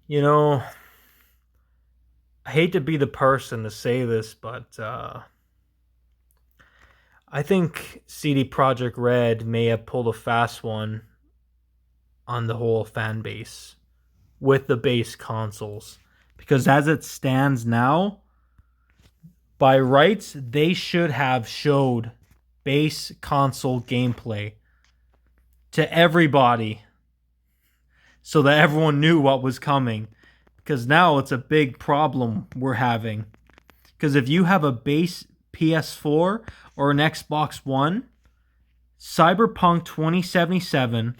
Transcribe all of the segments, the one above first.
You know, I hate to be the person to say this, but I think CD Projekt Red may have pulled a fast one on the whole fan base with the base consoles. Because as it stands now, by rights, they should have showed base console gameplay to everybody so that everyone knew what was coming. Because now it's a big problem we're having. Because if you have a base PS4 or an Xbox One, Cyberpunk 2077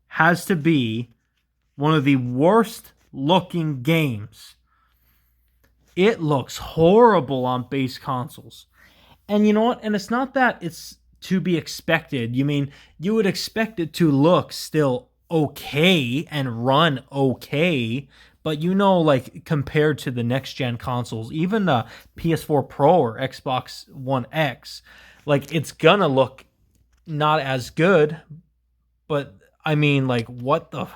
has to be one of the worst looking games. It looks horrible on base consoles. And you know what? And it's not that it's to be expected. You mean you would expect it to look still okay and run okay, but like compared to the next gen consoles, even the PS4 Pro or Xbox One X, like it's gonna look not as good. But I mean, like, what the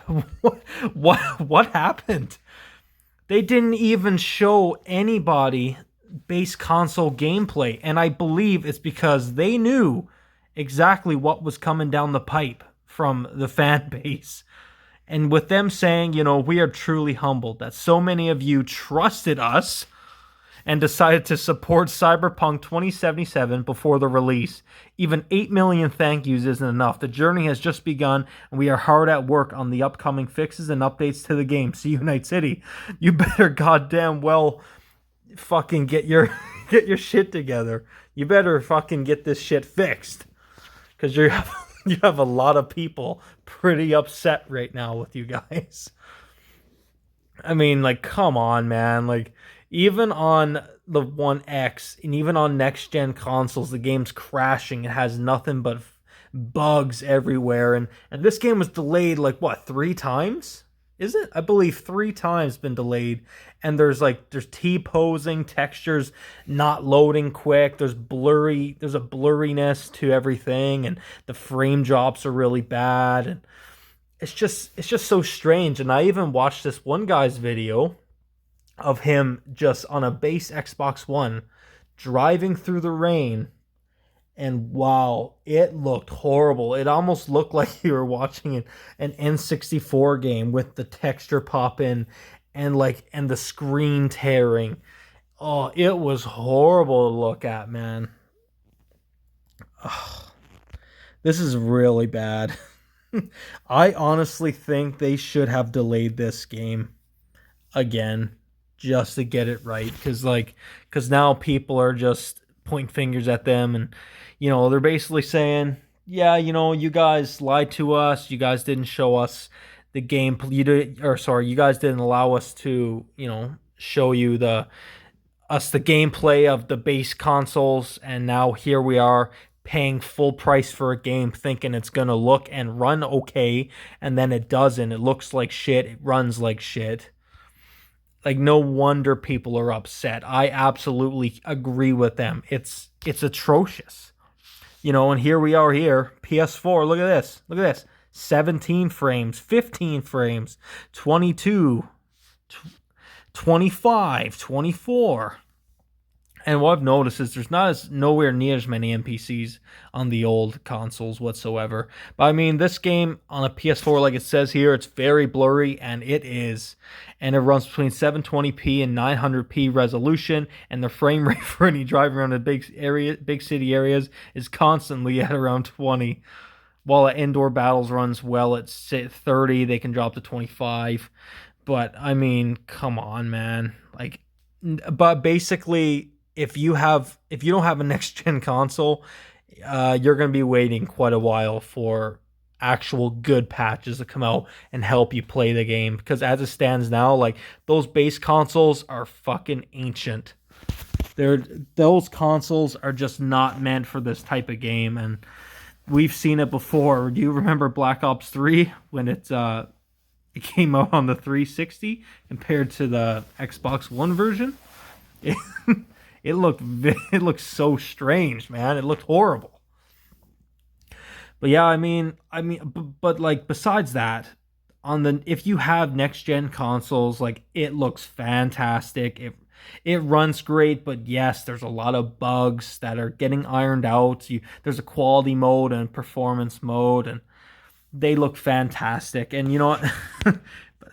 what happened? They didn't even show anybody base console gameplay, and I believe it's because they knew exactly what was coming down the pipe from the fan base. And with them saying, we are truly humbled that so many of you trusted us and decided to support Cyberpunk 2077 before the release. Even 8 million thank yous isn't enough. The journey has just begun, and we are hard at work on the upcoming fixes and updates to the game. See you, Night City. You better goddamn well fucking get your get your shit together. You better fucking get this shit fixed. Because you have a lot of people pretty upset right now with you guys. I mean, like, come on, man. Like, even on the One X and even on next gen consoles, the game's crashing. It has nothing but bugs everywhere. And this game was delayed, like, what, 3 times? Is it? I believe 3 times been delayed. And there's T-posing, textures not loading quick. There's a blurriness to everything, and the frame drops are really bad. And it's just so strange. And I even watched this one guy's video of him just on a base Xbox One driving through the rain, and wow, it looked horrible. It almost looked like you were watching an N64 game with the texture pop in and the screen tearing. Oh, it was horrible to look at, man. Ugh, this is really bad. I honestly think they should have delayed this game again just to get it right, because now people are just pointing fingers at them, and they're basically saying, yeah, you guys lied to us, you guys didn't show us the game, you guys didn't allow us to show you the gameplay of the base consoles, and now here we are paying full price for a game thinking it's gonna look and run okay, and then it doesn't. It looks like shit, it runs like shit. Like, no wonder people are upset. I absolutely agree with them. It's atrocious. And here we are here, PS4, look at this. Look at this. 17 frames, 15 frames, 22, 25, 24. And what I've noticed is there's nowhere near as many NPCs on the old consoles whatsoever. But I mean, this game on a PS4, like it says here, it's very blurry, and it is. And it runs between 720p and 900p resolution, and the frame rate for any driving around the big city areas is constantly at around 20. While at indoor battles runs well at 30, they can drop to 25. But I mean, come on, man. But basically, if you don't have a next gen console, you're going to be waiting quite a while for actual good patches to come out and help you play the game, because as it stands now, like, those base consoles are fucking ancient. Those consoles are just not meant for this type of game, and we've seen it before. Do you remember Black Ops 3 when it came out on the 360 compared to the Xbox One version? It, it looked so strange, man. It looked horrible. But yeah, but like, besides that, if you have next gen consoles, like, it looks fantastic. It runs great, but yes, there's a lot of bugs that are getting ironed out. There's a quality mode and performance mode, and they look fantastic. And you know what?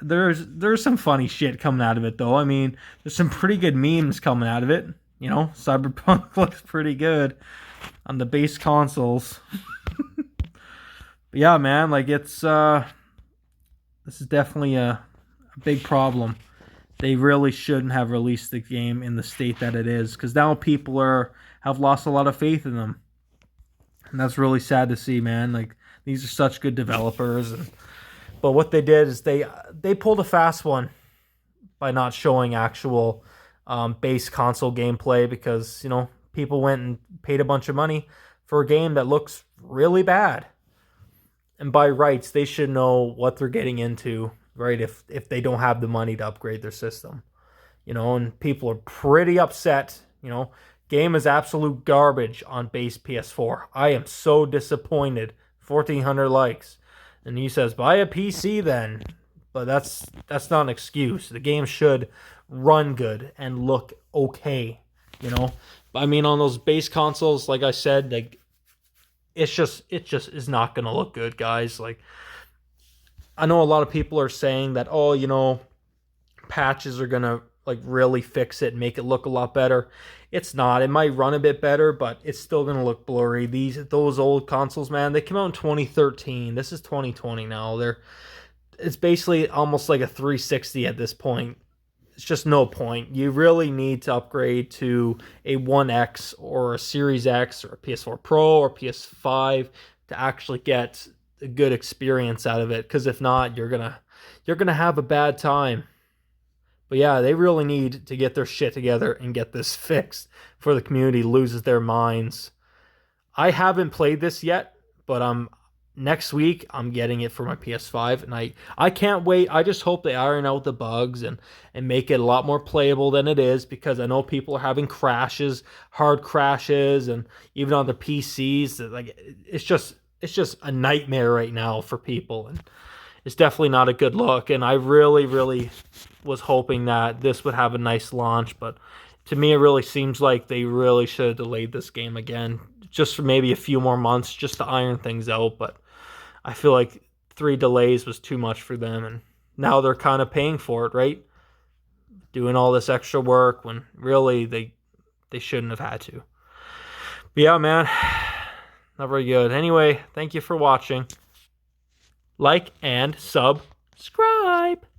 there's some funny shit coming out of it though. I mean, there's some pretty good memes coming out of it. You know, Cyberpunk looks pretty good on the base consoles. But yeah, man, like, it's this is definitely a big problem. They really shouldn't have released the game in the state that it is, because now people have lost a lot of faith in them, and that's really sad to see, man. Like, these are such good developers, but what they did is they pulled a fast one by not showing actual base console gameplay, because, you know, people went and paid a bunch of money for a game that looks really bad. And by rights, they should know what they're getting into, right? If they don't have the money to upgrade their system, you know, and people are pretty upset. You know, game is absolute garbage on base PS4. I am so disappointed. 1,400 likes, and he says buy a PC then, but that's not an excuse. The game should run good and look okay, you know. I mean, on those base consoles, like I said, like, it just is not going to look good, guys. Like, I know a lot of people are saying that, oh, you know, patches are going to, like, really fix it and make it look a lot better. It's not. It might run a bit better, but it's still going to look blurry. Those old consoles, man, they came out in 2013. This is 2020 now. It's basically almost like a 360 at this point. It's just no point. You really need to upgrade to a 1X or a Series X or a PS4 Pro or PS5 to actually get a good experience out of it. Because if not, you're gonna have a bad time. But yeah, they really need to get their shit together and get this fixed before the community loses their minds. I haven't played this yet, but next week I'm getting it for my PS5, and I can't wait. I just hope they iron out the bugs and make it a lot more playable than it is, because I know people are having crashes, hard crashes, and even on the PCs, like, it's just a nightmare right now for people, and it's definitely not a good look. And I really, really was hoping that this would have a nice launch, but to me, it really seems like they really should have delayed this game again, just for maybe a few more months, just to iron things out. But I feel like 3 delays was too much for them, and now they're kind of paying for it, right? Doing all this extra work when really they shouldn't have had to. But yeah, man, not very good. Anyway, thank you for watching. Like and subscribe.